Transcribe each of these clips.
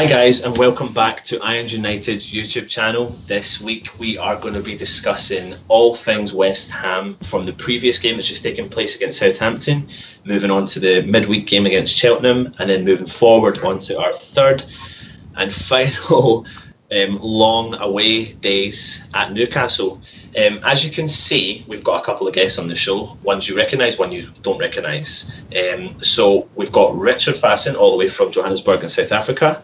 Hi guys, and welcome back to Iron United's YouTube channel. This week we are going to be discussing all things West Ham from the previous game that's just taken place against Southampton, moving on to the midweek game against Cheltenham, and then moving forward onto our third and final long away days at Newcastle. As you can see, we've got a couple of guests on the show, ones you recognise, one you don't recognise. So we've got Richard Fasten all the way from Johannesburg in South Africa,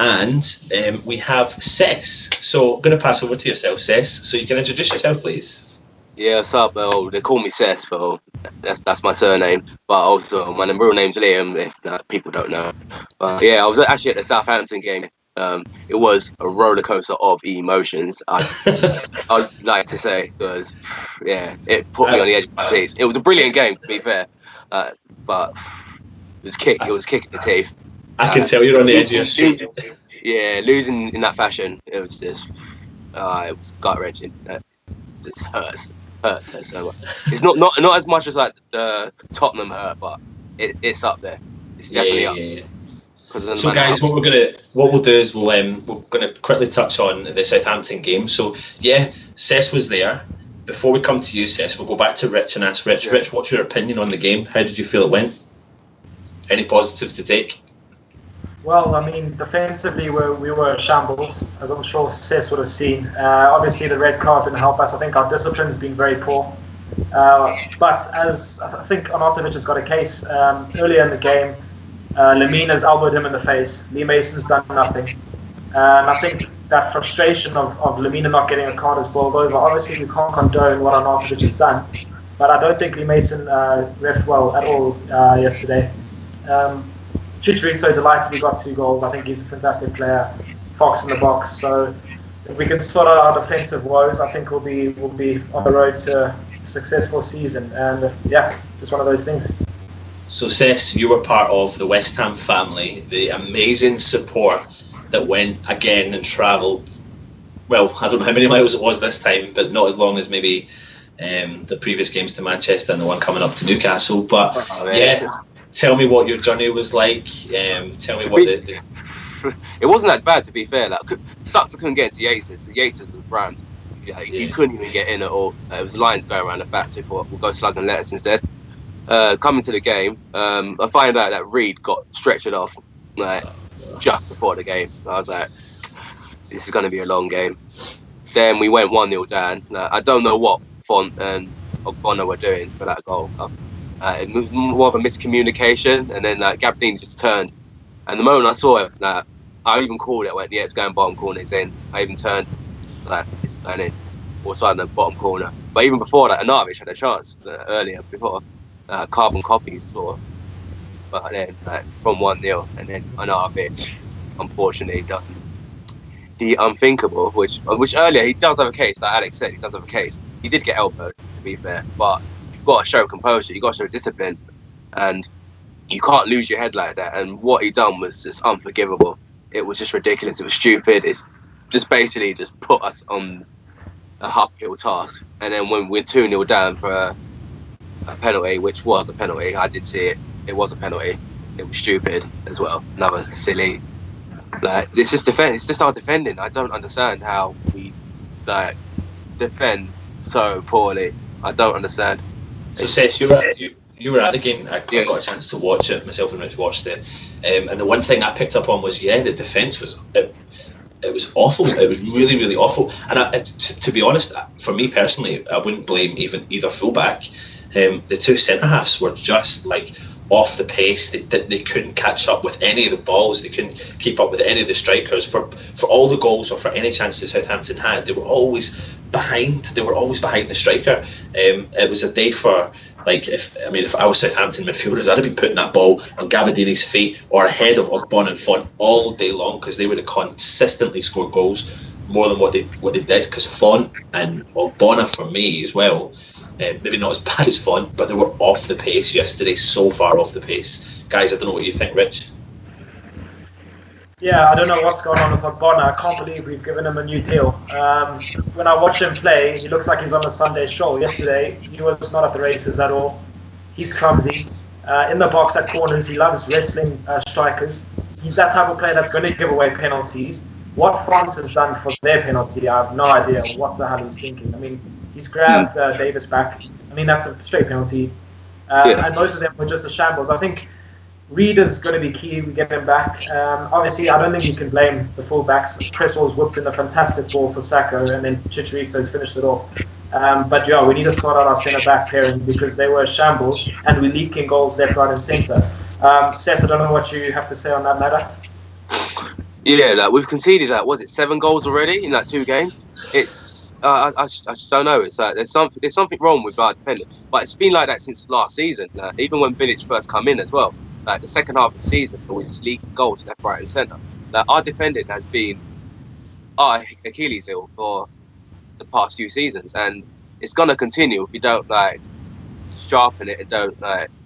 and we have Cess. So I'm going to pass over to yourself, Cess, so you can introduce yourself, please. Yeah, what's up? They call me Cess, but that's my surname. But also, my real name's Liam, if people don't know. But yeah, I was actually at the Southampton game. It was a roller coaster of emotions. I'd like to say, because it put me on the edge of my seats. It was a brilliant game, to be fair, but it was kick in the teeth. I can tell you're on the edge of your seat. Yeah, losing in that fashion, it was just it was gut wrenching. It just hurts so much. It's not as much as like the Tottenham hurt, but it's up there. It's definitely up. Yeah. So guys, what we'll do is we're going to quickly touch on the Southampton game. So yeah, Cess was there. Before we come to you, Cess, we'll go back to Rich and ask Rich. Rich, what's your opinion on the game? How did you feel it went? Any positives to take? Well, I mean, defensively we were shambles, as I'm sure Cess would have seen. Obviously, the red card didn't help us. I think our discipline's been very poor. But as I think Arnautovic has got a case earlier in the game. Lemina's elbowed him in the face. Lee Mason's done nothing. And I think that frustration of Lemina not getting a card has boiled over. Obviously, we can't condone what Arnautovic has done. But I don't think Lee Mason refed well at all yesterday. Chicharito, delighted he got 2 goals. I think he's a fantastic player. Fox in the box. So if we can sort out our defensive woes, I think we'll be on the road to a successful season. And just one of those things. So Cess, you were part of the West Ham family, the amazing support that went again and travelled, well, I don't know how many miles it was this time, but not as long as maybe the previous games to Manchester and the one coming up to Newcastle. But tell me what your journey was like. Tell me what It wasn't that bad, to be fair. Like, sucks I couldn't get into Yates's. Yates's was rammed. You couldn't even get in at all. It was lines going around the back, so we thought we'll go slug and lettuce instead. Coming to the game, I find out that Reed got stretchered off just before the game. I was like, this is going to be a long game. Then we went 1-0 down. I don't know what Font and Ogbonna were doing for that goal. It was more of a miscommunication, and then Gabardini just turned. And the moment I saw it, I even called it. I went, it's going bottom corner, it's in. I even turned, it's going in. Also in the bottom corner. But even before that, Arnautovic had a chance earlier, before. Carbon copies, sort of. But then, from 1-0, and then Arnautovic, unfortunately, done the unthinkable, which earlier he does have a case, like Alex said, he does have a case. He did get elbowed, to be fair, but you've got to show composure, you've got to show discipline, and you can't lose your head like that. And what he done was just unforgivable. It was just ridiculous, it was stupid, it's just basically just put us on a uphill task. And then when we're 2-0 down for a penalty, which was a penalty. I did see it. It was a penalty. It was stupid as well. Another silly. It's just defend. It's just our defending. I don't understand how we defend so poorly. I don't understand. So Cess, you were at the game. I got a chance to watch it. Myself and Rich watched it. And the one thing I picked up on was the defence was it was awful. It was really, really awful. And to be honest, for me personally, I wouldn't blame either fullback. The 2 centre halves were just off the pace. They couldn't catch up with any of the balls. They couldn't keep up with any of the strikers. For all the goals or for any chance that Southampton had, they were always behind. They were always behind the striker. It was a day for if I was Southampton midfielders, I'd have been putting that ball on Gabardini's feet or ahead of Ogbonna and Font all day long, because they would have consistently scored goals more than what they did. Because Font and Ogbonna, for me as well. Maybe not as bad as Font, but they were off the pace yesterday, so far off the pace. Guys, I don't know what you think, Rich. Yeah, I don't know what's going on with Ogbonna. I can't believe we've given him a new deal. When I watch him play, he looks like he's on a Sunday stroll. Yesterday, he was not at the races at all. He's clumsy. In the box at corners, he loves wrestling strikers. he's that type of player that's going to give away penalties. What France has done for their penalty, I have no idea what the hell he's thinking. I mean, he's grabbed Davis back. I mean, that's a straight penalty. And most of them were just a shambles. I think Reed is going to be key. We get him back. Obviously, I don't think you can blame the fullbacks. Cresswell's whipped in a fantastic ball for Saka, and then Chicharito's finished it off. But yeah, we need to sort out our centre-back pairing because they were a shambles, and we're leaking goals left, right, and centre. Cess, I don't know what you have to say on that matter. Yeah, like we've conceded was it 7 goals already in 2 games? It's I just don't know. It's like there's something wrong with our defending, but it's been like that since last season. Even when Village first come in as well. Like the second half of the season, we just leak goals left, right, and centre. Like our defending has been our Achilles heel for the past few seasons, and it's gonna continue if we don't sharpen it and don't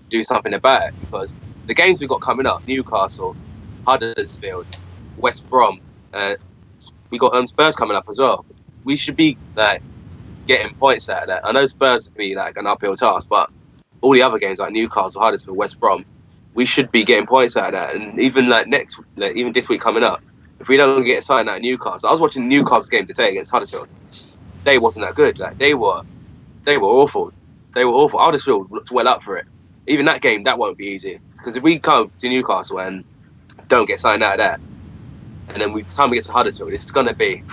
do something about it. Because the games we've got coming up, Newcastle, Huddersfield, West Brom, we got Spurs coming up as well. We should be getting points out of that. I know Spurs would be an uphill task, but all the other games like Newcastle, Huddersfield, West Brom, we should be getting points out of that. And even even this week coming up, if we don't get something out of Newcastle, I was watching Newcastle's game today against Huddersfield. They wasn't that good. They were awful. They were awful. Huddersfield looked well up for it. Even that game, that won't be easy because if we come to Newcastle and don't get something out of that, and then the time we get to Huddersfield, it's gonna be.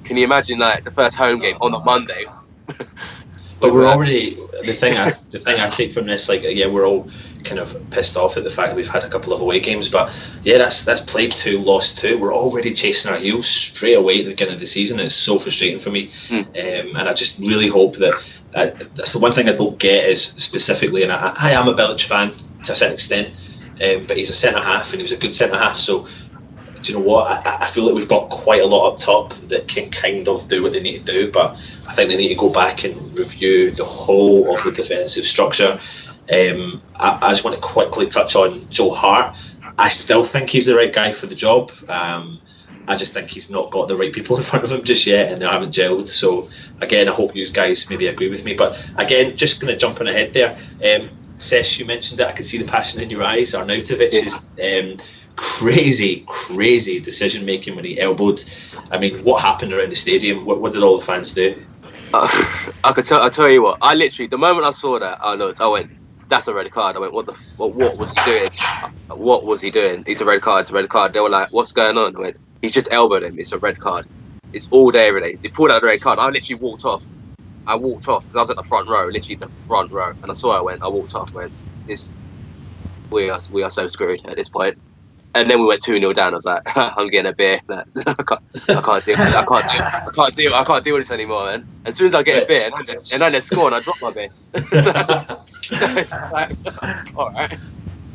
Can you imagine the first home game on a Monday? But we're already the thing I take from this, we're all kind of pissed off at the fact that we've had a couple of away games, but yeah, that's played 2, lost 2. We're already chasing our heels straight away at the beginning of the season. It's so frustrating for me, and I just really hope that that's the one thing I don't get is specifically, and I am a Bilic fan to a certain extent, but he's a centre half and he was a good centre half, so. Do you know what? I feel like we've got quite a lot up top that can kind of do what they need to do, but I think they need to go back and review the whole of the defensive structure. I just want to quickly touch on Joe Hart. I still think he's the right guy for the job. I just think he's not got the right people in front of him just yet, and they haven't gelled. So again, I hope you guys maybe agree with me. But again, just going to jump in ahead there. Cess, you mentioned it. I could see the passion in your eyes. Arnautovic is crazy decision making when he elbowed. I mean, what happened around the stadium? What did all the fans do? I'll tell you what. I literally, the moment I saw that, I went, "That's a red card." I went, "What was he doing? What was he doing? It's a red card. It's a red card." They were like, "What's going on?" I went, "He's just elbowed him. It's a red card. It's all day every day." They pulled out the red card. I literally walked off. I was at the front row, literally the front row, and I saw it. I walked off. Went, we are so screwed at this point. And then we went 2-0 down. I was like, I'm getting a beer. I can't deal with this anymore, man. And as soon as I get a beer, and then they score, and I drop my beer. It's like, all right.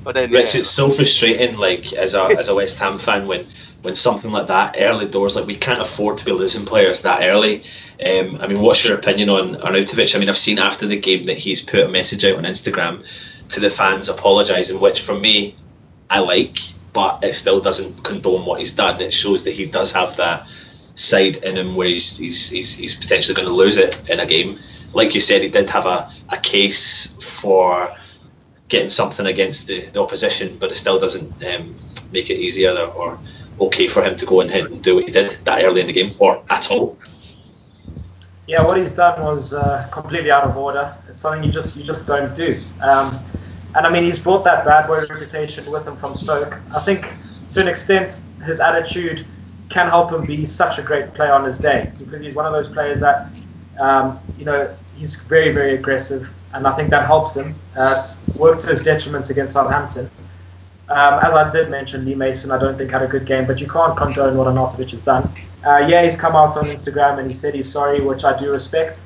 But then, Rich, it's so frustrating. As a West Ham fan, when something like that early doors, we can't afford to be losing players that early. I mean, what's your opinion on Arnautovic? I mean, I've seen after the game that he's put a message out on Instagram to the fans apologising, which for me, I like. But it still doesn't condone what he's done. It shows that he does have that side in him where he's potentially going to lose it in a game. Like you said, he did have a case for getting something against the opposition, but it still doesn't make it easier or okay for him to go ahead and do what he did that early in the game, or at all. Yeah, what he's done was completely out of order. It's something you just don't do. And I mean, he's brought that bad boy reputation with him from Stoke. I think to an extent, his attitude can help him be such a great player on his day, because he's one of those players that, he's very, very aggressive, and I think that helps him. It's worked to his detriment against Southampton. As I did mention, Lee Mason, I don't think had a good game, but you can't condone what Arnautovic has done. He's come out on Instagram and he said he's sorry, which I do respect.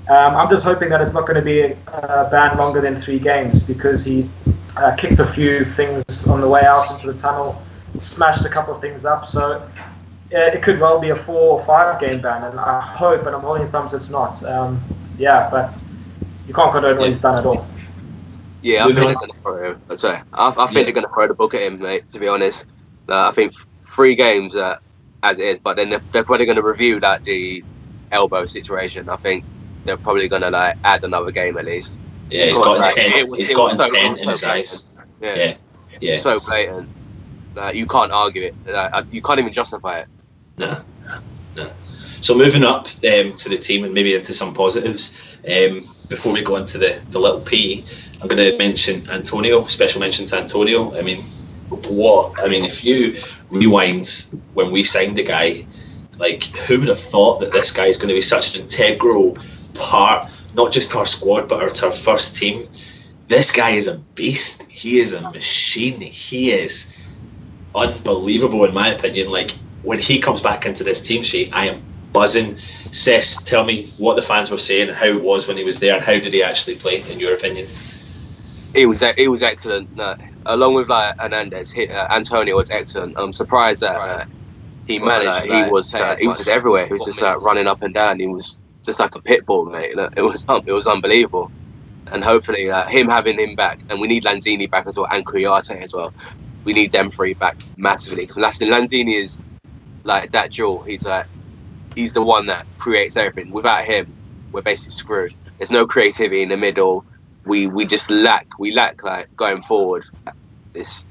I'm just hoping that it's not going to be a ban longer than 3 games, because he kicked a few things on the way out into the tunnel, smashed a couple of things up. So it could well be a 4 or 5 game ban, and I hope, and I'm holding thumbs, it's not. But you can't condone what he's done at all. Yeah, I think they're going to throw him. Sorry, I think they're going to throw the book at him, mate. To be honest, I think 3 games as it is, but then they're probably going to review the elbow situation. I think they're probably going to add another game at least. Yeah, he's got intent. He's got intent in his eyes. Yeah. So blatant. You can't argue it. You can't even justify it. No. So moving up to the team and maybe into some positives. Before we go into the little P, I'm going to mention Antonio. Special mention to Antonio. I mean, if you rewind when we signed the guy, like, who would have thought that this guy is going to be such an integral part, not just to our squad, but to our first team? This guy is a beast. He is a machine. He is unbelievable, in my opinion. Like, when he comes back into this team sheet, I am buzzing. Cess, tell me what the fans were saying, how it was when he was there, and how did he actually play, in your opinion? He was excellent. Along with Hernandez, Antonio was excellent. I'm surprised that he managed. He was just everywhere. He was just running up and down. He was just like a pit bull, mate. It was unbelievable. And hopefully, having him back, and we need Lanzini back as well, and Kouyaté as well. We need them three back massively, because Lanzini is like that jewel. He's the one that creates everything. Without him, we're basically screwed. There's no creativity in the middle. We just lack. We lack, like, going forward. It's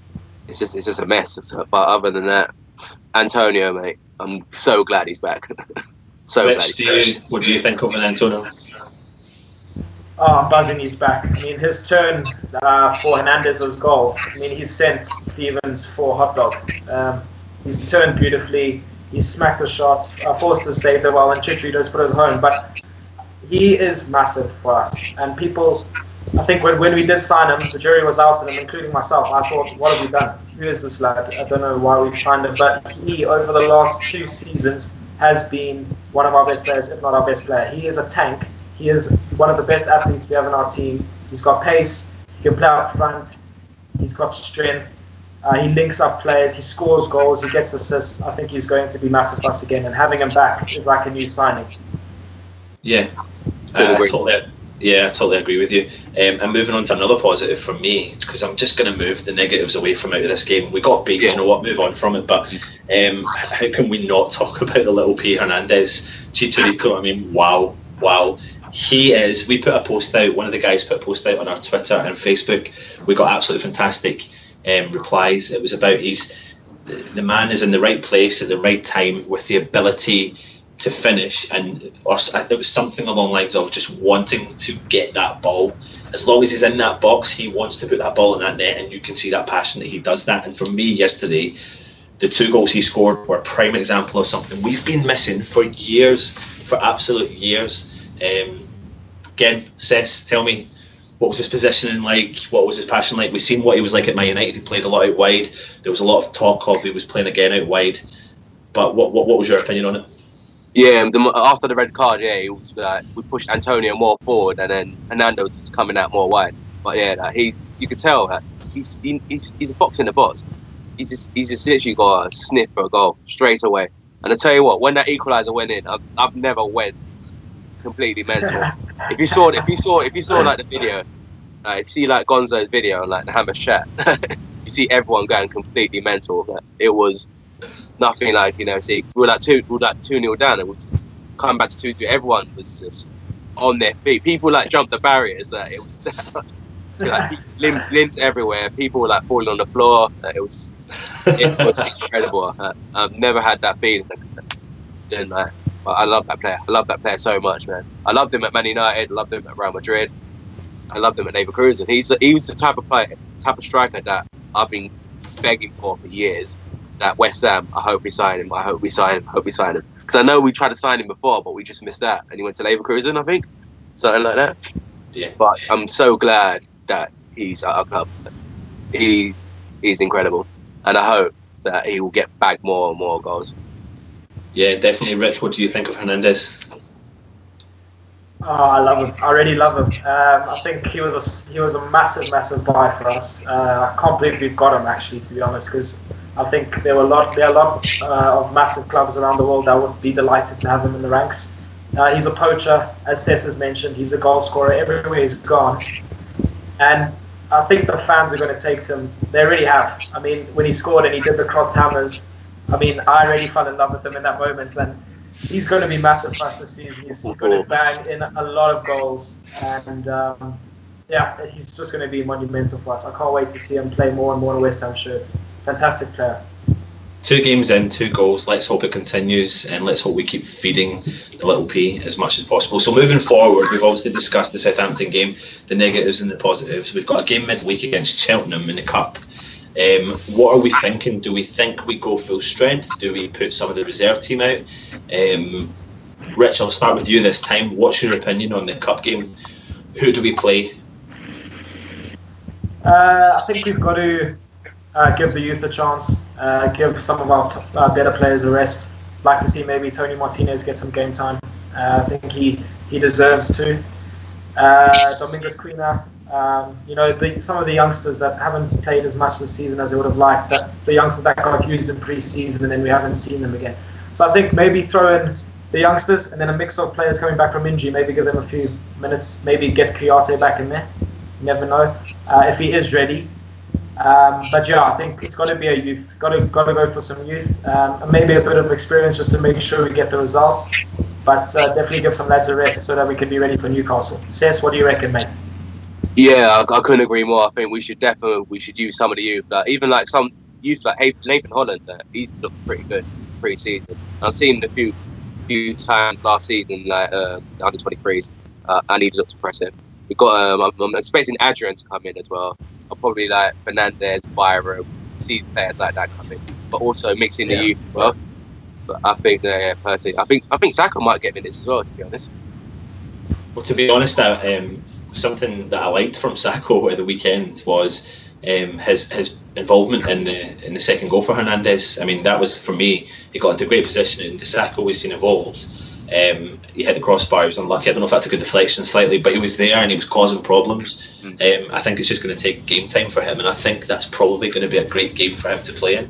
just a mess. But other than that, Antonio, mate, I'm so glad he's back. What do you think of Antonio? Oh, I'm buzzing he's back. I mean, his turn for Hernandez's goal. I mean, he sent Stevens for a hot dog. He's turned beautifully. He smacked a shot. Forced to save the well, and Chitri does put it home. But he is massive for us. And people, I think when we did sign him, the jury was out on him, including myself. I thought, what have we done? Who is this lad? I don't know why we've signed him. But he, over the last 2 seasons, has been one of our best players, if not our best player. He is a tank. He is one of the best athletes we have in our team. He's got pace. He can play up front. He's got strength. He links up players. He scores goals. He gets assists. I think he's going to be massive for us again. And having him back is like a new signing. Yeah, I totally agree with you. And moving on to another positive from me, because I'm just going to move the negatives away from out of this game. We got beat, you know what? Move on from it. But how can we not talk about the little P Hernandez, Chicharito? I mean, wow. He is. We put a post out. One of the guys put a post out on our Twitter and Facebook. We got absolutely fantastic replies. It was about the man is in the right place at the right time with the ability to finish, and it was something along the lines of just wanting to get that ball. As long as he's in that box, he wants to put that ball in that net, and you can see that passion that he does that. And for me yesterday, the 2 goals he scored were a prime example of something we've been missing for years, for absolute years. Again, Cess, tell me, what was his positioning like? What was his passion like? We've seen what he was like at Man United. He played a lot out wide. There was a lot of talk of he was playing again out wide. But what was your opinion on it? Yeah, after the red card, it was we pushed Antonio more forward, and then Hernando was coming out more wide. But you could tell that he's a box in the box. He's just literally got a sniff for a goal straight away. And I tell you what, when that equaliser went in, I've never went completely mental. If you saw like the video, if you see like Gonzo's video and like the Hammer chat, you see everyone going completely mental. It was nothing like, see, we were like 2-0 down, and we just come back to 2-2. Everyone was just on their feet. People like jumped the barriers. It was like limbs everywhere. People were like falling on the floor. It was incredible. I've never had that feeling. But I love that player. I love that player so much, man. I loved him at Man United. I loved him at Real Madrid. I loved him at Leverkusen. He was the type of player, type of striker that I've been begging for years. That West Ham, I hope we sign him. I hope we sign him. Because I know we tried to sign him before, but we just missed that. And he went to Leverkusen, I think. Something like that. Yeah. But I'm so glad that he's at our club. He's incredible. And I hope that he will get back more and more goals. Yeah, definitely. Rich, what do you think of Hernandez? Oh, I love him. I really love him. I think he was a massive buy for us. I can't believe we've got him, actually, to be honest, because I think there are a lot of massive clubs around the world that would be delighted to have him in the ranks. He's a poacher, as Cess has mentioned. He's a goal scorer everywhere he's gone, and I think the fans are going to take to him. They already have. I mean, when he scored and he did the crossed hammers, I mean, I really fell in love with him in that moment, and he's going to be massive for us this season. He's going to bang in a lot of goals, and he's just going to be monumental for us. I can't wait to see him play more and more in a West Ham shirt. fantastic player. 2 games in, 2 goals. Let's hope it continues, and let's hope we keep feeding the little P as much as possible. So moving forward, we've obviously discussed the Southampton game, the negatives and the positives. We've got a game midweek against Cheltenham in the Cup. What are we thinking? Do we think we go full strength? Do we put some of the reserve team out? Rich, I'll start with you this time. What's your opinion on the Cup game? Who do we play? I think we've got to give the youth a chance, give some of our better players a rest. Like to see maybe Tony Martinez get some game time. I think he deserves to. Domingos Quina, some of the youngsters that haven't played as much this season as they would have liked, that's the youngsters that got used in pre-season and then we haven't seen them again. So I think maybe throw in the youngsters and then a mix of players coming back from injury, maybe give them a few minutes, maybe get Kouyaté back in there. You never know if he is ready. But yeah, I think it's got to be a youth. Got to go for some youth, and maybe a bit of experience just to make sure we get the results. But definitely give some lads a rest so that we can be ready for Newcastle. Cess, what do you reckon, mate? Yeah, I couldn't agree more. I think we should use some of the youth. Even like some youth like Nathan Holland. He's looked pretty good pre-season. I've seen him a few times last season, like under 23s, and he looks impressive. We've got I'm expecting Adrian to come in as well. I'll probably like Fernandez, Byron, see players like that come in, but also mixing the youth as well. But I think personally, I think Saka might get minutes as well. To be honest. Well, to be honest, something that I liked from Saka at the weekend was his involvement in the second goal for Hernandez. I mean, that was, for me, he got into great position, and the Saka we've seen evolved. He hit the crossbar. He was unlucky. I don't know if that's a good deflection slightly, but he was there and he was causing problems. I think it's just going to take game time for him, and I think that's probably going to be a great game for him to play in.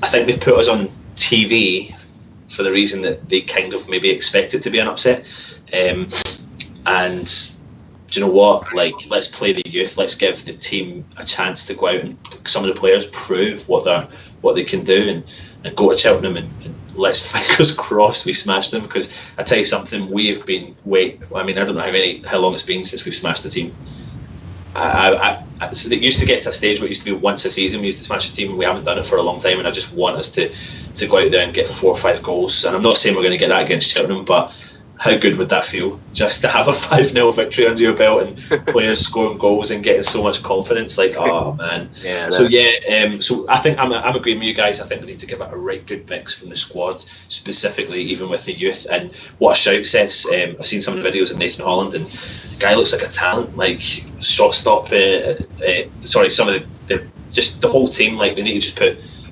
I think they've put us on TV for the reason that they kind of maybe expect it to be an upset. And do you know what? Like, let's play the youth. Let's give the team a chance to go out and some of the players prove what they can do, and go to Cheltenham and let's fingers crossed we smash them. Because I tell you something, we've been I don't know how long it's been since we've smashed the team. So it used to get to a stage where it used to be once a season we used to smash a team, and we haven't done it for a long time. And I just want us to go out there and get 4 or 5 goals. And I'm not saying we're going to get that against Cheltenham, but how good would that feel, just to have a 5-0 victory under your belt and players scoring goals and getting so much confidence? Like, oh man. So I think I'm agreeing with you guys. I think we need to give it a right good mix from the squad, specifically even with the youth. And what a shout, Cess. I've seen some of the videos of Nathan Holland, and the guy looks like a talent. Like, shot stop. Some of the whole team. Like, they need to just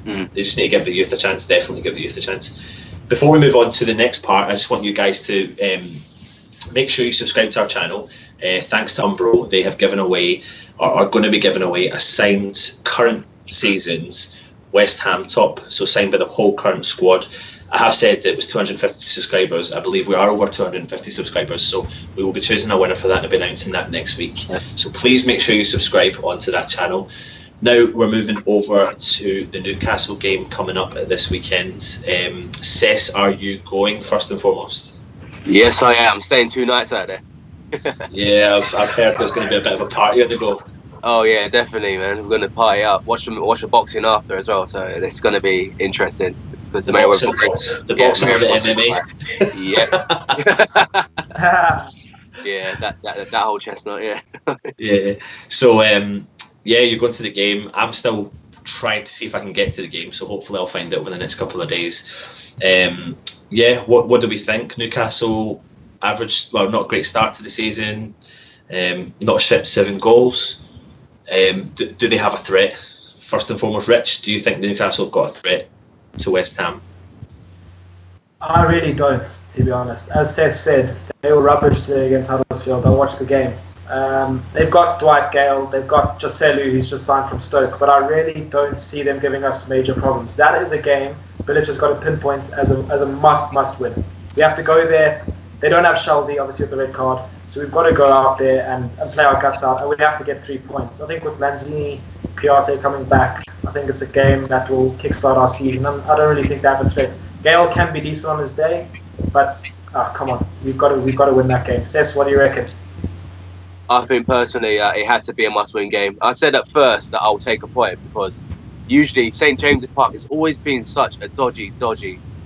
they just need to give the youth a chance. Definitely give the youth a chance. Before we move on to the next part, I just want you guys to make sure you subscribe to our channel. Thanks to Umbro, they have given away, or are going to be giving away, a signed current season's West Ham top, so signed by the whole current squad. I have said that it was 250 subscribers. I believe we are over 250 subscribers, so we will be choosing a winner for that and be announcing that next week. Yes. So please make sure you subscribe onto that channel. Now we're moving over to the Newcastle game coming up this weekend. Cess, are you going first and foremost? Yes, I am. Staying 2 nights out there. Yeah, I've heard there's going to be a bit of a party on the go. Oh yeah, definitely, man. We're going to party up. Watch the boxing after as well, so it's going to be interesting. Because the boxing of the MMA. Yeah. Yeah, that whole chestnut. Yeah. Yeah. So you're going to the game. I'm still trying to see if I can get to the game, so hopefully I'll find out over the next couple of days. What do we think? Newcastle average, well, not a great start to the season. Not shipped 7 goals. Do they have a threat? First and foremost, Rich, do you think Newcastle have got a threat to West Ham? I really don't, to be honest. As Cess said, they were rubbish today against Huddersfield. I watched the game. They've got Dwight Gale, they've got Joselu, who's just signed from Stoke, but I really don't see them giving us major problems. That is a game Village has got to pinpoint as a must win. We have to go there. They don't have Shelby, obviously, with the red card, so we've got to go out there and play our guts out, and we have to get 3 points. I think with Lanzini, Kouyaté coming back, I think it's a game that will kickstart our season. I don't really think they have a threat. Gale can be decent on his day, but come on, we've got to win that game. Cess, what do you reckon? I think personally, it has to be a must-win game. I said at first that I'll take a point because usually St James's Park has always been such a dodgy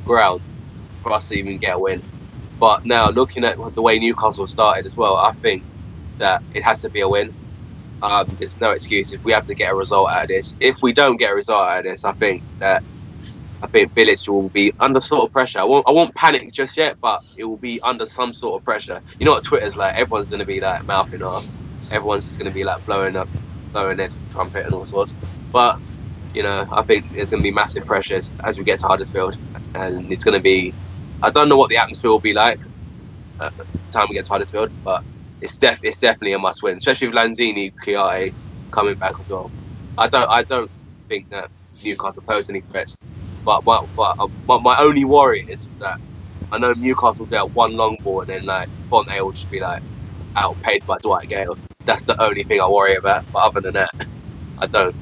ground for us to even get a win. But now looking at the way Newcastle started as well, I think that it has to be a win. There's no excuse if we have to get a result out of this. If we don't get a result out of this, I think Bilic will be under sort of pressure. I won't panic just yet, but it will be under some sort of pressure. You know what Twitter's like? Everyone's going to be like mouthing off. Everyone's just going to be like blowing their trumpet and all sorts. But you know, I think there's going to be massive pressures as we get to Huddersfield, and it's going to be. I don't know what the atmosphere will be like at the time we get to Huddersfield, but it's definitely a must-win, especially with Lanzini, Chiarte coming back as well. I don't think that Newcastle pose any threats, but my only worry is that I know Newcastle will get one long ball and then like Fonte will just be like outpaced by Dwight Gale. That's the only thing I worry about. But other than that, I don't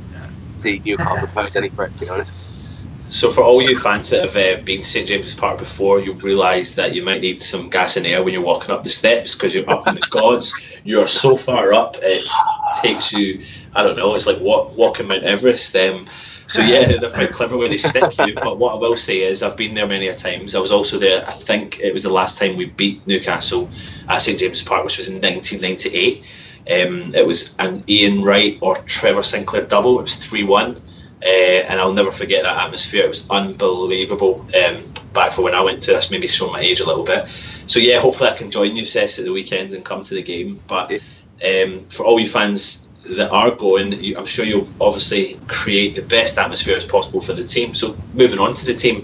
see Newcastle pose any threat, to be honest. So for all you fans that have been to St James's Park before, you'll realise that you might need some gas and air when you're walking up the steps, because you're up in the gods. You're so far up, it takes you, I don't know, it's like walking Mount Everest. So yeah, they're quite clever where they stick you. But what I will say is, I've been there many a times. I was also there, I think it was the last time we beat Newcastle at St James's Park, which was in 1998. It was an Ian Wright or Trevor Sinclair double. It was 3-1. And I'll never forget that atmosphere. It was unbelievable. Back for when I went to this, maybe show my age a little bit. So yeah, hopefully I can join you, Cess, at the weekend and come to the game. But for all you fans that are going, I'm sure you'll obviously create the best atmosphere as possible for the team. So moving on to the team,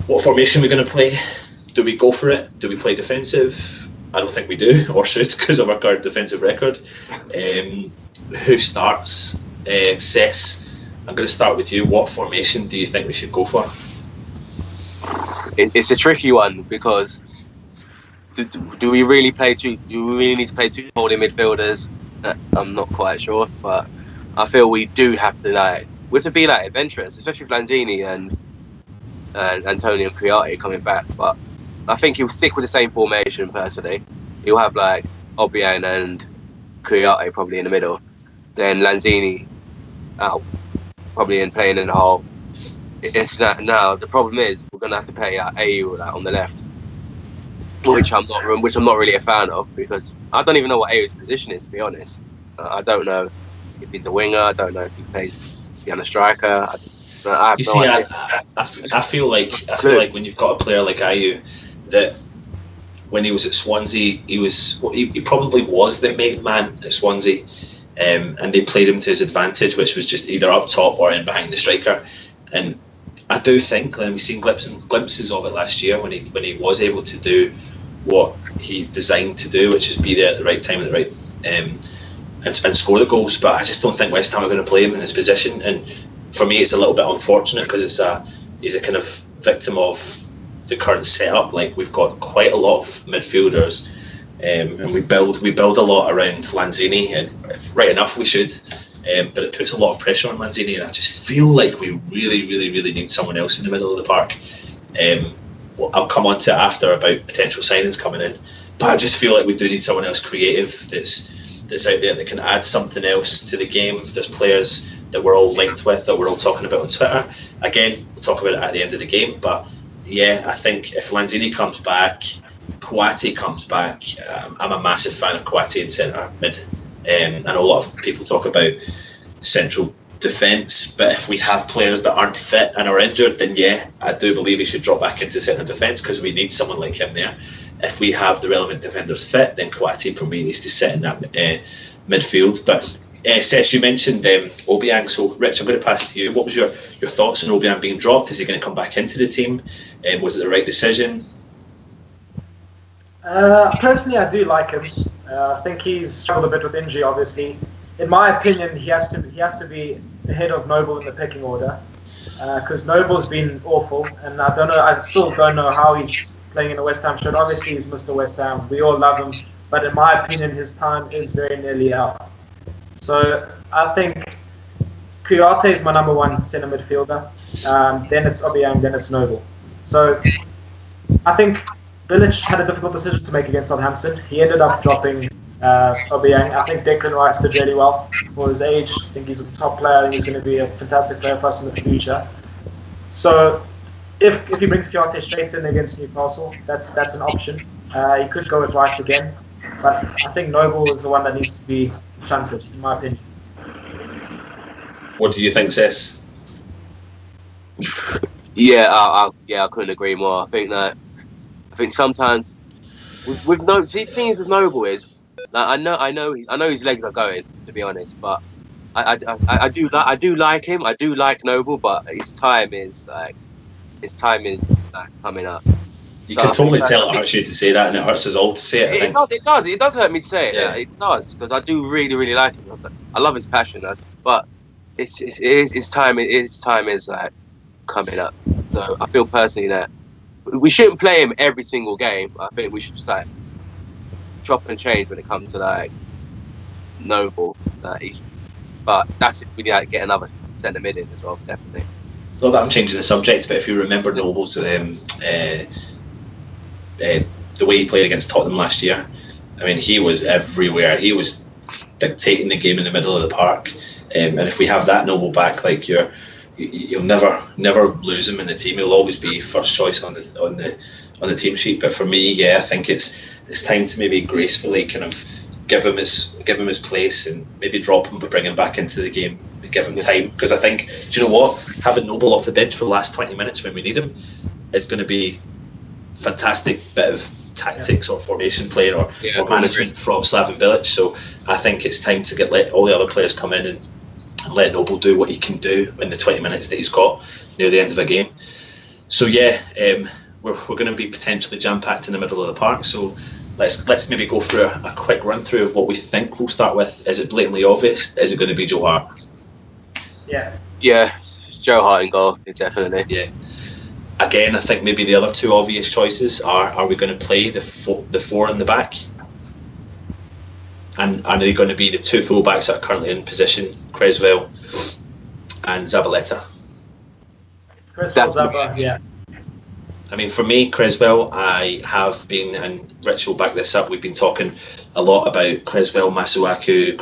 what formation are we going to play? Do we go for it? Do we play defensive? I don't think we do, or should, because of our current defensive record. Who starts? Cess, I'm going to start with you. What formation do you think we should go for? It's a tricky one, because do we really play two? Do we really need to play two holding midfielders? I'm not quite sure, but I feel we do have to be adventurous, especially with Lanzini and Anton and Chiarte coming back. But I think he'll stick with the same formation. Personally, he'll have like Obiang and Chiarte probably in the middle, then Lanzini out, probably playing in the hole. If that, now the problem is we're gonna have to play AU on the left, which I'm not really a fan of, because I don't even know what AU's position is, to be honest. I don't know if he's a winger. I don't know if he plays behind a striker. I have no idea. I feel like when you've got a player like AU, that when he was at Swansea, he probably was the main man at Swansea. And they played him to his advantage, which was just either up top or in behind the striker. And I do think, and we've seen glimpses of it last year when he was able to do what he's designed to do, which is be there at the right time at the right and score the goals. But I just don't think West Ham are going to play him in his position. And for me, it's a little bit unfortunate, because he's a kind of victim of the current setup. Like, we've got quite a lot of midfielders. And we build a lot around Lanzini, and right enough we should, but it puts a lot of pressure on Lanzini, and I just feel like we really need someone else in the middle of the park. I'll come on to it after about potential signings coming in, but I just feel like we do need someone else creative that's out there that can add something else to the game. There's players that we're all linked with, that we're all talking about on Twitter. Again, we'll talk about it at the end of the game, but yeah, I think if Lanzini comes back, Kouyaté comes back. I'm a massive fan of Kouyaté in centre mid. I know a lot of people talk about central defence, but if we have players that aren't fit and are injured, then yeah, I do believe he should drop back into centre defence, because we need someone like him there. If we have the relevant defenders fit, then Kouyaté for me needs to sit in that midfield. But Cess, you mentioned Obiang, so Rich, I'm going to pass to you. What was your thoughts on Obiang being dropped? Is he going to come back into the team? Was it the right decision? Personally, I do like him. I think he's struggled a bit with injury, obviously. In my opinion, he has to be ahead of Noble in the pecking order, because Noble's been awful, and I still don't know how he's playing in a West Ham shirt. Obviously, he's Mr. West Ham. We all love him, but in my opinion, his time is very nearly out. So I think Chiarte is my number one centre midfielder. Then it's Obiang, then it's Noble. So I think Bilic had a difficult decision to make against Southampton. He ended up dropping Aubameyang. I think Declan Rice did really well for his age. I think he's a top player. I think he's going to be a fantastic player for us in the future. So if he brings Kante straight in against Newcastle, that's an option. He could go with Rice again, but I think Noble is the one that needs to be shunted, in my opinion. What do you think, Cess? Yeah, I couldn't agree more. I think sometimes the thing is with Noble is like I know his legs are going, to be honest, but I do like him. I do like Noble, but his time is coming up. You can totally tell it hurts you to say that, and it hurts us all to say it. It does hurt me to say it. Yeah. It does, because I do really, really like him. I love his passion, but his time is like coming up. So I feel personally that we shouldn't play him every single game. I think we should just like chop and change when it comes to like Noble. But that's if we need to get another centre mid in as well, definitely. Not that I'm changing the subject, but if you remember Noble's the way he played against Tottenham last year, I mean, he was everywhere. He was dictating the game in the middle of the park. And if we have that Noble back, like you'll never lose him in the team. He'll always be first choice on the team sheet. But for me, yeah, I think it's time to maybe gracefully kind of give him his place and maybe drop him but bring him back into the game, give him time. Because I think, do you know what, having Noble off the bench for the last 20 minutes when we need him is going to be fantastic bit of tactics or formation playing or management from Slaven Bilic. So I think it's time to let all the other players come in and let Noble do what he can do in the 20 minutes that he's got near the end of a game. So yeah, we're going to be potentially jam-packed in the middle of the park. So let's maybe go through a quick run through of what we think we'll start with. Is it blatantly obvious? Is it going to be Joe Hart? Yeah, Joe Hart in goal, definitely. Yeah. Again, I think maybe the other two obvious choices are we going to play the four in the back? And are they going to be the two full-backs that are currently in position, Creswell and Zabaleta? Yeah. I mean, for me, Creswell, I have been, and Rich will back this up, we've been talking a lot about Creswell Masuaku.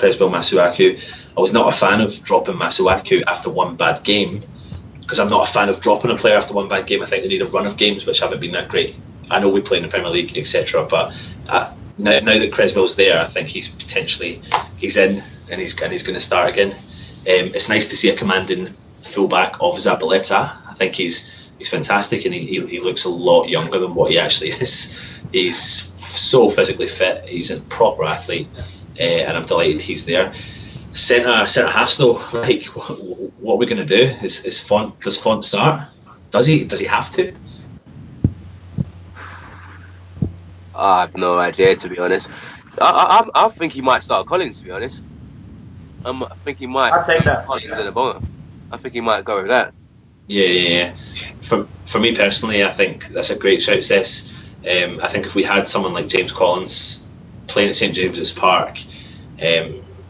I was not a fan of dropping Masuaku after one bad game, because I'm not a fan of dropping a player after one bad game. I think they need a run of games which haven't been that great. I know we play in the Premier League, etc., but now that Creswell's there, I think he's in and he's going to start again. It's nice to see a commanding fullback of Zabaleta. I think he's fantastic, and he looks a lot younger than what he actually is. He's so physically fit. He's a proper athlete, and I'm delighted he's there. Centre halves though, like what are we going to do? Does Font start? Does he have to? I have no idea, to be honest. I think he might start Collins, to be honest. I think he might. I'll take that. I think he might go with that. Yeah. For me personally, I think that's a great shout, Cess. I think if we had someone like James Collins playing at St James's Park,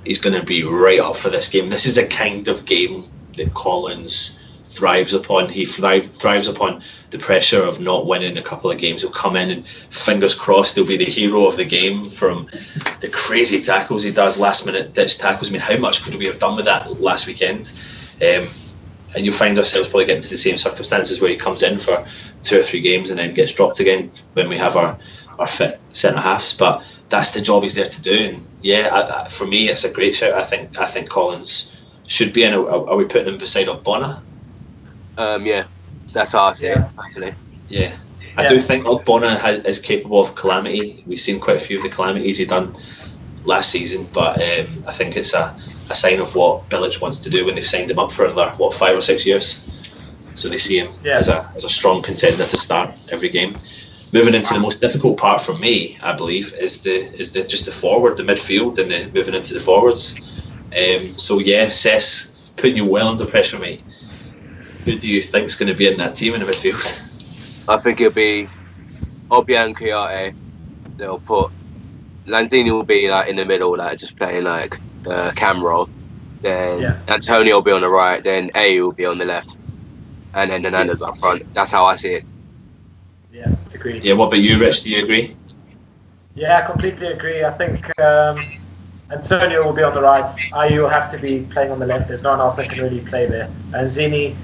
he's going to be right up for this game. This is a kind of game that Collins thrives upon. He thrives upon the pressure of not winning a couple of games. He'll come in and, fingers crossed, he'll be the hero of the game from the crazy tackles he does, last minute ditch tackles. I mean, how much could we have done with that last weekend? And you'll find ourselves probably getting to the same circumstances where he comes in for 2 or 3 games and then gets dropped again when we have our fit centre halves. But that's the job he's there to do. And yeah, for me, it's a great shout. I think Collins should be in. Are we putting him beside Ogbonna? Yeah, that's how I see it, actually. Yeah. I do think Ogbonna is capable of calamity. We've seen quite a few of the calamities he done last season, but I think it's a sign of what Bilic wants to do when they've signed him up for another 5 or 6 years. So they see him as a strong contender to start every game. Moving into the most difficult part for me, I believe, is just the forward, the midfield, and moving into the forwards. So yeah, Cess, putting you well under pressure, mate. Who do you think's going to be in that team in the midfield? I think it'll be Obiang Kouyaté. They'll put Lanzini will be like in the middle, like just playing like cam role. Then Antonio will be on the right. Then A will be on the left, and then Hernandez up front. That's how I see it. Yeah, agreed. Yeah, what about you, Rich? Do you agree? Yeah, I completely agree. I think Antonio will be on the right. Ayew will have to be playing on the left. There's no one else that can really play there. And Zini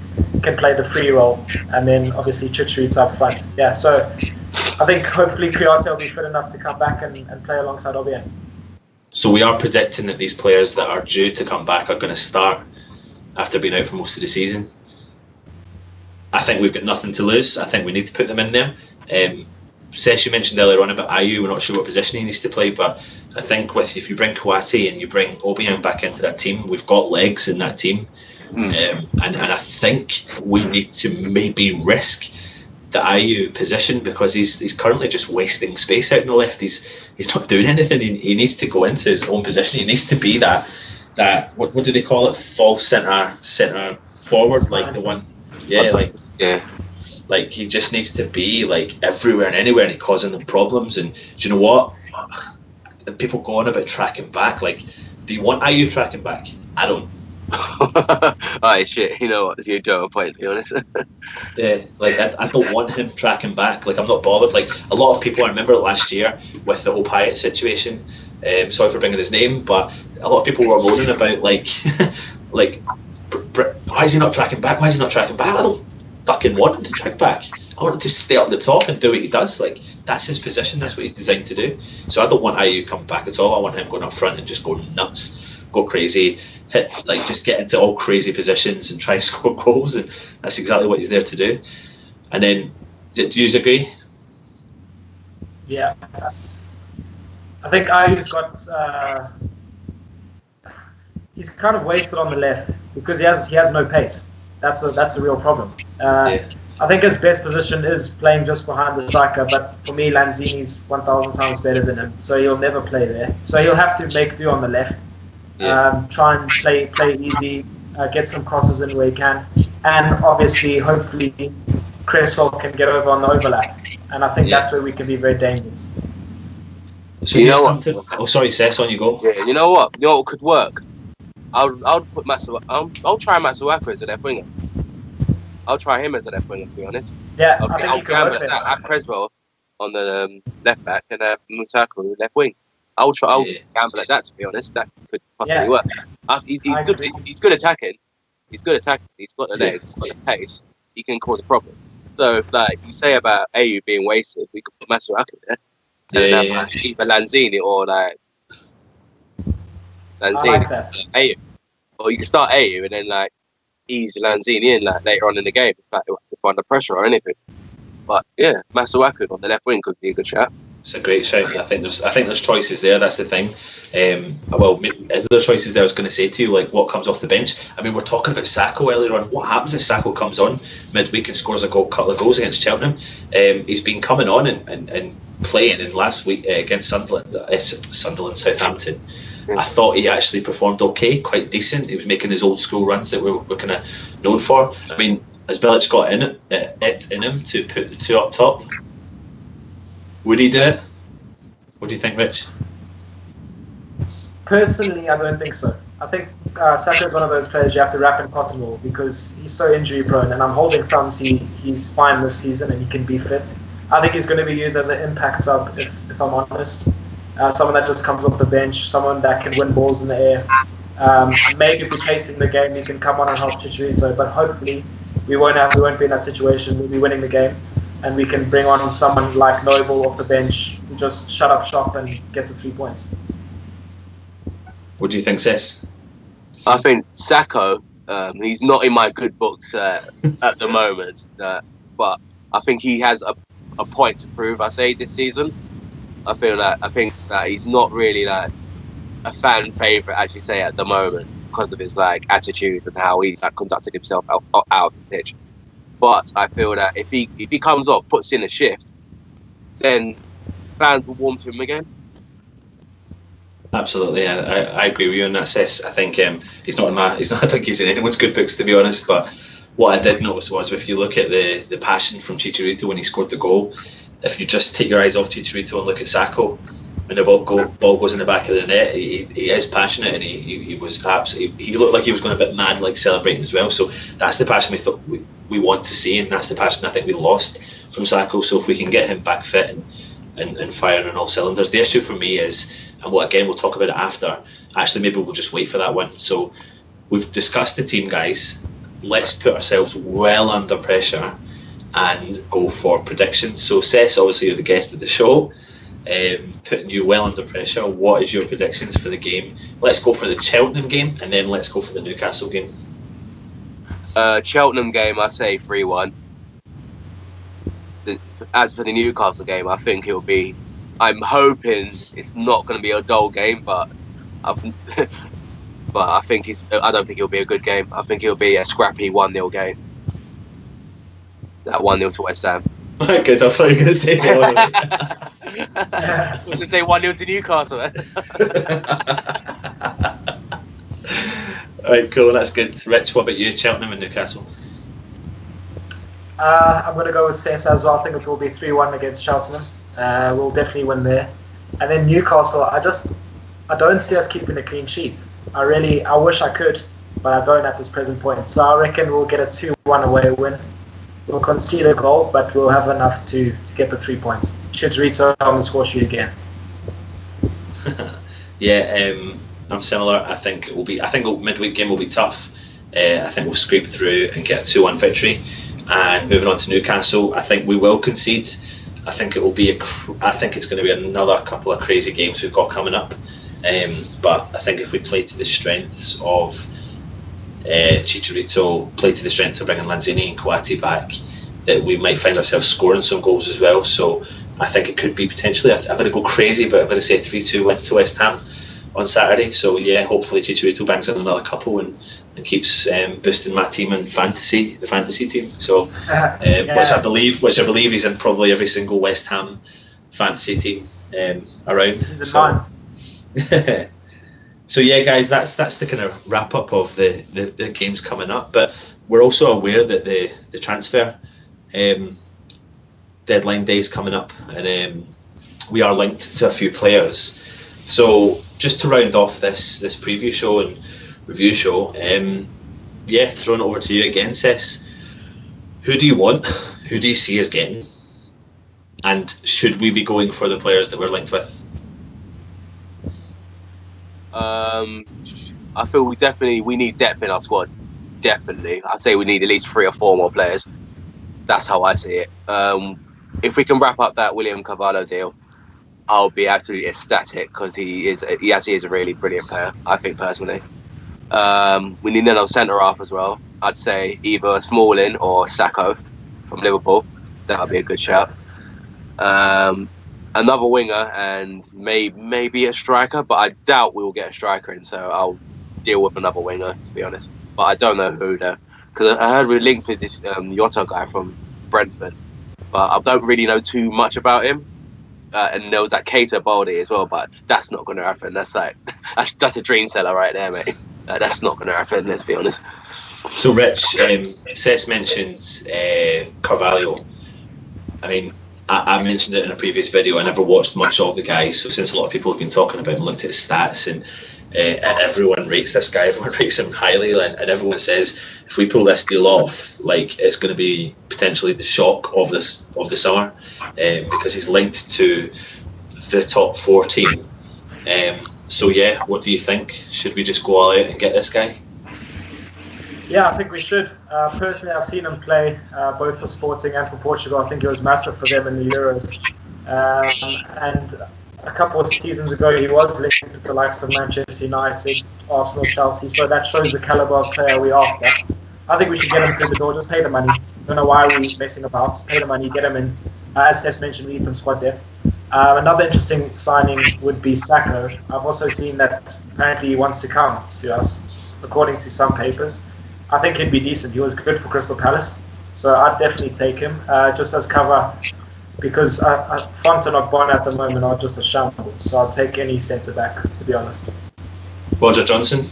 can play the free role, and then obviously Chicharito up front. Yeah, so I think hopefully Kouyaté will be fit enough to come back and play alongside Obiang. So we are predicting that these players that are due to come back are going to start after being out for most of the season. I think we've got nothing to lose. I think we need to put them in there. Cess, you mentioned earlier on about Ayew. We're not sure what position he needs to play, but I think if you bring Kouyaté and you bring Obiang back into that team, we've got legs in that team. And I think we need to maybe risk the Ayew position, because he's currently just wasting space out on the left. He's not doing anything. He needs to go into his own position. He needs to be that what do they call it? False centre forward, like the one. Yeah, like he just needs to be like everywhere and anywhere, and he's causing them problems. And do you know what? People go on about tracking back. Like, do you want Ayew tracking back? I don't. Alright, shit. You know what? You're doing point, to be honest. Yeah, like I don't want him tracking back. Like, I'm not bothered. Like, a lot of people, I remember last year with the whole Payet situation. Sorry for bringing his name, but a lot of people were moaning about like, why is he not tracking back? Why is he not tracking back? I don't fucking want him to track back. I want him to stay up the top and do what he does. Like, that's his position. That's what he's designed to do. So I don't want Ayew coming back at all. I want him going up front and just go nuts, go crazy, just get into all crazy positions and try and score goals. And that's exactly what he's there to do. And then, do you agree? Yeah, I think Ayew's got. He's kind of wasted on the left because he has no pace. That's a real problem. I think his best position is playing just behind the striker, but for me, Lanzini's 1,000 times better than him, so he'll never play there. So he'll have to make do on the left, try and play easy, get some crosses in where he can, and obviously, hopefully, Cresswell can get over on the overlap, and I think that's where we can be very dangerous. So you know what? Oh, sorry, Cess, on you go. Yeah, you know what? You know what could work? I'll put I'll try Masuaku as a left winger. I'll try him as a left winger, to be honest. Yeah, I'll gamble at that. Have Cresswell on the left back and Masuaku left wing. I'll gamble at that, to be honest. That could possibly work. He's good. He's good attacking. He's good attacking. He's got the legs. He's got the pace. He can cause a problem. So, like you say about Ayew being wasted, we could put Masuaku there. Either Lanzini or like Lanzini, Ayew, or you can start Ayew and then like ease Lanzini in like later on in the game if under pressure or anything. But yeah, Masuaku on the left wing could be a good shout. It's a great shout. I think there's choices there. That's the thing. Is there choices there? I was going to say to you, like what comes off the bench. I mean, we're talking about Sacco earlier on. What happens if Sacco comes on midweek and scores a couple of goals against Cheltenham? He's been coming on and playing in last week against Sunderland, Southampton. I thought he actually performed okay, quite decent. He was making his old school runs that we're kind of known for. I mean, has Bilic got it in him to put the two up top? Would he do it? What do you think, Rich? Personally, I don't think so. I think Saka is one of those players you have to wrap in cotton wool because he's so injury prone, and I'm holding thumbs he's fine this season and he can be fit. I think he's going to be used as an impact sub, if I'm honest. Someone that just comes off the bench, someone that can win balls in the air. Maybe if we're chasing the game, he can come on and help Chicharito, but hopefully we won't be in that situation. We'll be winning the game, and we can bring on someone like Noble off the bench who just shut up shop and get the 3 points. What do you think, Cess? I think Sacco, he's not in my good books at the moment, but I think he has a point to prove, I say, this season. I think that he's not really like a fan favourite, as you say, at the moment because of his like attitude and how he's like conducted himself out of the pitch. But I feel that if he comes up, puts in a shift, then fans will warm to him again. Absolutely, I agree with you on that, Cess. I think he's not. I think he's in anyone's good books, to be honest. But what I did notice was if you look at the passion from Chicharito when he scored the goal, if you just take your eyes off Chicharito and look at Sacco, when the ball goes in the back of the net, he is passionate, and he was absolutely. He looked like he was going a bit mad, like celebrating as well. So that's the passion we thought we want to see, and that's the passion I think we lost from Sacco. So if we can get him back fit and firing on all cylinders. The issue for me is, and we'll talk about it after. Actually, maybe we'll just wait for that one. So we've discussed the team, guys. Let's put ourselves well under pressure and go for predictions. So Cess, obviously you're the guest of the show, putting you well under pressure. What is your predictions for the game? Let's go for the Cheltenham game, and then let's go for the Newcastle game. Cheltenham game, I say 3-1. As for the Newcastle game, I think it'll be. I'm hoping it's not going to be a dull game, but I think I don't think it'll be a good game. I think it'll be a scrappy 1-0 game. That 1-0 to West Ham. Good, I thought you were going to say 1-0. I was going to say 1-0 to Newcastle. Alright, cool, that's good. Rich, what about you? Cheltenham and Newcastle? I'm going to go with Cess as well. I think it will be 3-1 against Cheltenham. We'll definitely win there. And then Newcastle, I don't see us keeping a clean sheet. I wish I could, but I don't at this present point. So I reckon we'll get a 2-1 away win. We'll concede a goal, but we'll have enough to get the 3 points. Chicharito on the score sheet again. Yeah, I'm similar. I think midweek game will be tough. I think we'll scrape through and get a 2-1 victory. And moving on to Newcastle, I think we will concede. I think it will be I think it's going to be another couple of crazy games we've got coming up. But I think if we play to the strengths of Chicharito, play to the strengths of bringing Lanzini and Kouati back, that we might find ourselves scoring some goals as well. So I think it could be potentially, I'm going to go crazy, but I'm going to say 3-2 win to West Ham on Saturday. So yeah, hopefully Chicharito bangs in another couple and keeps boosting my team and the fantasy team. So which I believe he's in probably every single West Ham fantasy team around. So, so yeah, guys, that's the kind of wrap up of the games coming up. But we're also aware that the transfer deadline day is coming up, and we are linked to a few players. So just to round off this preview show and review show, throwing it over to you again, Cess. Who do you want? Who do you see us getting? And should we be going for the players that we're linked with? I feel we need depth in our squad. Definitely, I'd say we need at least 3 or 4 more players. That's how I see it. If we can wrap up that William Carvalho deal, I'll be absolutely ecstatic, because he is a really brilliant player, I think, personally. We need another centre half as well. I'd say either Smalling or Sacco from Liverpool. That would be a good shout. Another winger and maybe a striker, but I doubt we will get a striker in, so I'll deal with another winger, to be honest. But I don't know who though, because I heard we're linked with this Yotto guy from Brentford, but I don't really know too much about him. And there was that Keita Baldi as well, but that's not going to happen. That's that's a dream seller right there, mate. That's not going to happen, let's be honest. So Rich, Cess mentioned Carvalho. I mean, I mentioned it in a previous video. I never watched much of the guy, so since a lot of people have been talking about him, looked at his stats, and everyone rates this guy, everyone rates him highly, and everyone says if we pull this deal off, like, it's going to be potentially the shock of the summer, because he's linked to the top 4 team. So yeah, what do you think? Should we just go all out and get this guy? Yeah, I think we should. Personally, I've seen him play both for Sporting and for Portugal. I think it was massive for them in the Euros. And a couple of seasons ago, he was linked with the likes of Manchester United, Arsenal, Chelsea. So that shows the caliber of player we're after. I think we should get him through the door. Just pay the money. Don't know why we're messing about. Just pay the money, get him in. As Cess mentioned, we need some squad depth. Another interesting signing would be Sacco. I've also seen that apparently he wants to come to us, according to some papers. I think he'd be decent. He was good for Crystal Palace, so I'd definitely take him just as cover, because Fontaine or Bonner at the moment are just a shambles. So I'll take any centre back, to be honest. Roger Johnson.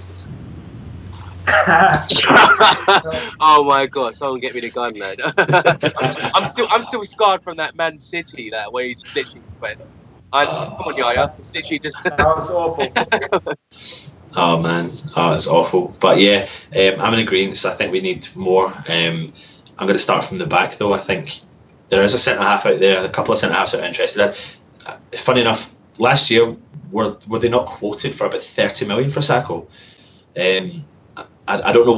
Oh my God! Someone get me the gun, lad. I'm still scarred from that Man City, that where he just literally went. Come on, Yaya. It's literally just. That was awful. Oh man, it's awful. But yeah, I'm in agreement. I think we need more. I'm going to start from the back though. I think there is a centre half out there. A couple of centre halves are interested. funny enough, last year were they not quoted for about 30 million for Sacco? I don't know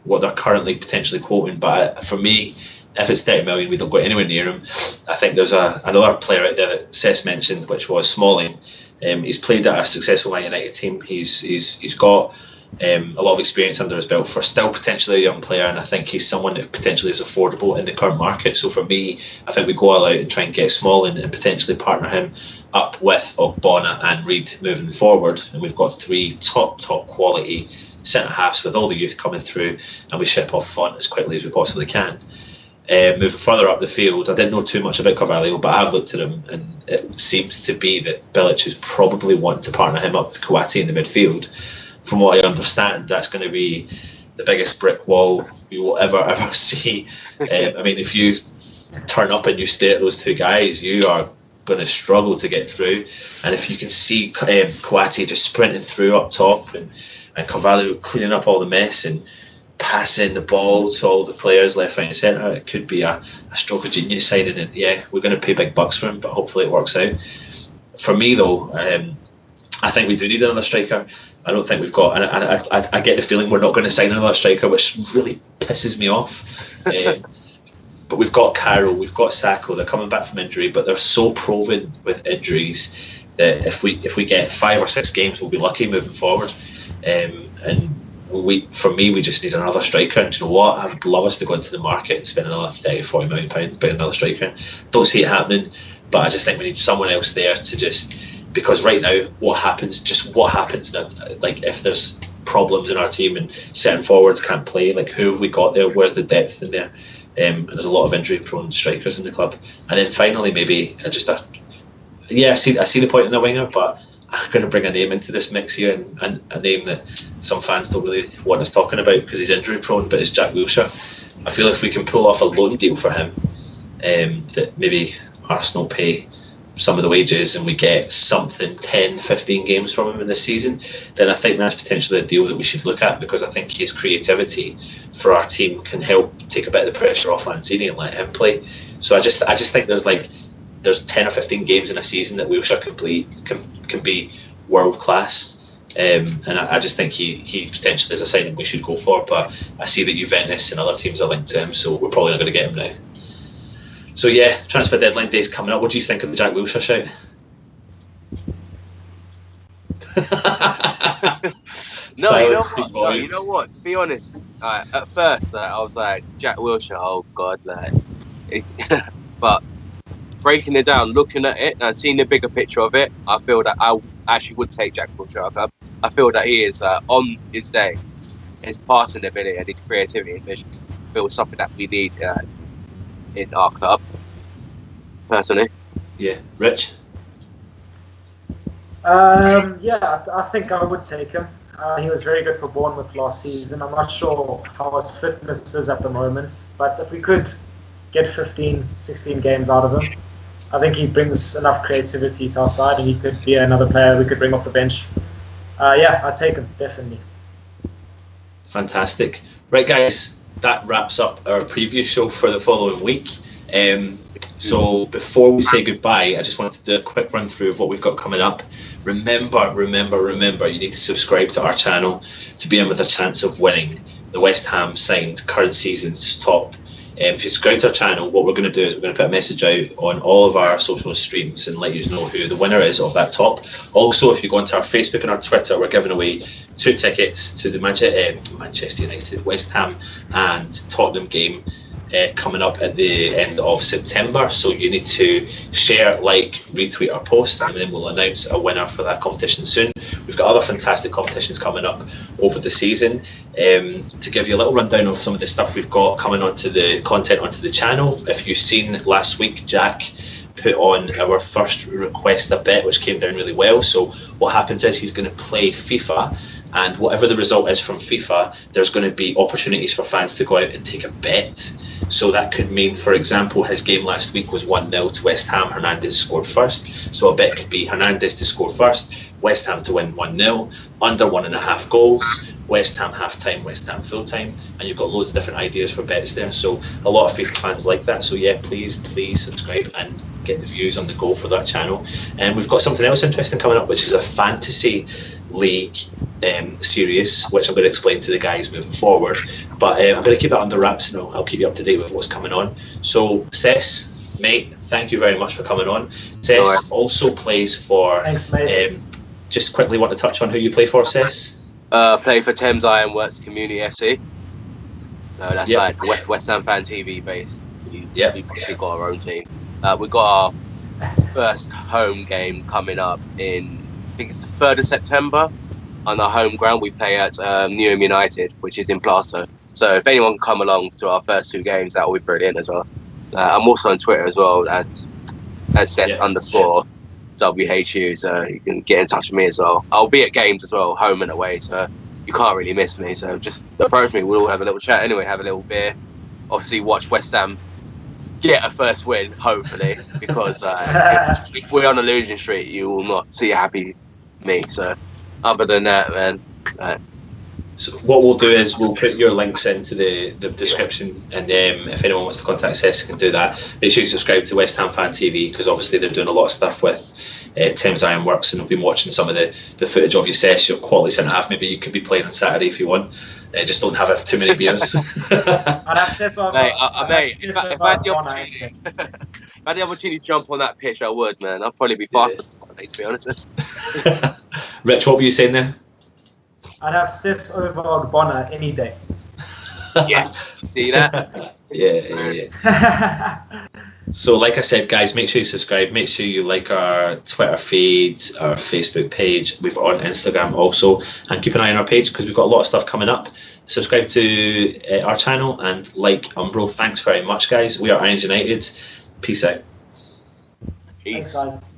what they're currently potentially quoting, but for me, if it's 30 million, we don't go anywhere near him. I think there's another player out there that Cess mentioned, which was Smalling. He's played at a successful Man United team. He's got a lot of experience under his belt for still potentially a young player, and I think he's someone that potentially is affordable in the current market. So for me, I think we go all out and try and get Smalling and potentially partner him up with Ogbonna and Reid moving forward, and we've got 3 top quality centre halves with all the youth coming through, and we ship off front as quickly as we possibly can. Moving further up the field, I didn't know too much about Carvalho, but I have looked at him, and it seems to be that Bilic is probably wanting to partner him up with Kouati in the midfield. From what I understand, that's going to be the biggest brick wall we will ever see. I mean, if you turn up and you stare at those 2 guys, you are going to struggle to get through. And if you can see Kouati just sprinting through up top, and Carvalho cleaning up all the mess and passing the ball to all the players left, right and centre, it could be a stroke of genius signing. And yeah, we're going to pay big bucks for him, but hopefully it works out. For me though, I think we do need another striker. I don't think we've got, and I get the feeling we're not going to sign another striker, which really pisses me off. But we've got Carroll, we've got Sacco. They're coming back from injury, but they're so proven with injuries that if we get 5 or 6 games, we'll be lucky moving forward. And for me, we just need another striker. And do you know what? I would love us to go into the market and spend another £30-40 million buying another striker. Don't see it happening, but I just think we need someone else there to just, because right now, what happens now, like if there's problems in our team and certain forwards can't play, like who have we got there? Where's the depth in there? And there's a lot of injury-prone strikers in the club. And then finally, maybe I see the point in the winger, but I'm going to bring a name into this mix here, and a name that some fans don't really want us talking about because he's injury-prone, but it's Jack Wilshere. I feel if we can pull off a loan deal for him, that maybe Arsenal pay some of the wages and we get something 10-15 games from him in this season, then I think that's potentially a deal that we should look at, because I think his creativity for our team can help take a bit of the pressure off Lanzini and let him play. So I just think there's 10 or 15 games in a season that Wilshere can be world class, and I just think he potentially is a signing we should go for. But I see that Juventus and other teams are linked to him, so we're probably not going to get him now. So yeah, transfer deadline day's coming up. What do you think of the Jack Wilshere shout? You know what? To be honest, at first I was like, Jack Wilshere, oh god, but breaking it down, looking at it and seeing the bigger picture of it, I feel that I actually would take Jack Wilshere. I feel that he is on his day, his passing ability and his creativity and vision. I feel something that we need in our club, personally. Yeah, Rich? I think I would take him. He was very good for Bournemouth last season. I'm not sure how his fitness is at the moment, but if we could get 15, 16 games out of him, I think he brings enough creativity to our side, and he could be another player we could bring off the bench. I'd take him, definitely. Fantastic. Right, guys, that wraps up our preview show for the following week. So before we say goodbye, I just wanted to do a quick run through of what we've got coming up. Remember, you need to subscribe to our channel to be in with a chance of winning the West Ham signed current season's top. If you subscribe to our channel, what we're going to do is we're going to put a message out on all of our social streams and let you know who the winner is of that top. Also, if you go onto our Facebook and our Twitter, we're giving away 2 tickets to the Manchester United, West Ham and Tottenham game coming up at the end of September. So you need to share, like, retweet our post, and then we'll announce a winner for that competition soon. We've got other fantastic competitions coming up over the season. To give you a little rundown of some of the stuff we've got coming onto the content onto the channel, if you've seen last week, Jack put on our first request a bet, which came down really well. So what happens is he's going to play FIFA, and whatever the result is from FIFA, there's going to be opportunities for fans to go out and take a bet. So that could mean, for example, his game last week was 1-0 to West Ham. Hernandez scored first. So a bet could be Hernandez to score first, West Ham to win 1-0, under 1.5 goals, West Ham half-time, West Ham full-time. And you've got loads of different ideas for bets there. So a lot of FIFA fans like that. So yeah, please subscribe and get the views on the go for that channel. And we've got something else interesting coming up, which is a fantasy league series, which I'm going to explain to the guys moving forward. But I'm going to keep it under wraps, and I'll keep you up to date with what's coming on. So, Cess, mate, thank you very much for coming on. Cess also plays for... Thanks, mate. Just quickly want to touch on who you play for, Cess? Play for Thames Ironworks Community FC. So that's like West Ham Fan TV based. We've basically got our own team. We've got our first home game coming up in, I think it's the 3rd of September. On our home ground, we play at Newham United, which is in Plaistow. So if anyone can come along to our first 2 games, that will be brilliant as well. I'm also on Twitter as well at Cess_WHU, so you can get in touch with me as well. I'll be at games as well, home and away, so you can't really miss me. So just approach me. We'll all have a little chat anyway, have a little beer. Obviously, watch West Ham get a first win, hopefully, because if we're on a losing streak, you will not see a happy me. So other than that, man. So what we'll do is we'll put your links into the description, and if anyone wants to contact Cess, can do that. Make sure you subscribe to West Ham Fan TV, because obviously they're doing a lot of stuff with Thames Ironworks, and I've been watching some of the footage of you, Cess. Your quality centre half. Maybe you could be playing on Saturday if you want. Just don't have too many beers. I'd have Cess over. Mate, if I had the opportunity to jump on that pitch, I would, man. I'd probably be faster, to be honest with you. Rich, what were you saying there? I'd have Cess over Bonner any day. Yes, see that? Yeah. So, like I said, guys, make sure you subscribe. Make sure you like our Twitter feed, our Facebook page. We're on Instagram also, and keep an eye on our page because we've got a lot of stuff coming up. Subscribe to our channel and like Umbro. Thanks very much, guys. We are Irons United. Peace out. Peace. Thanks, guys.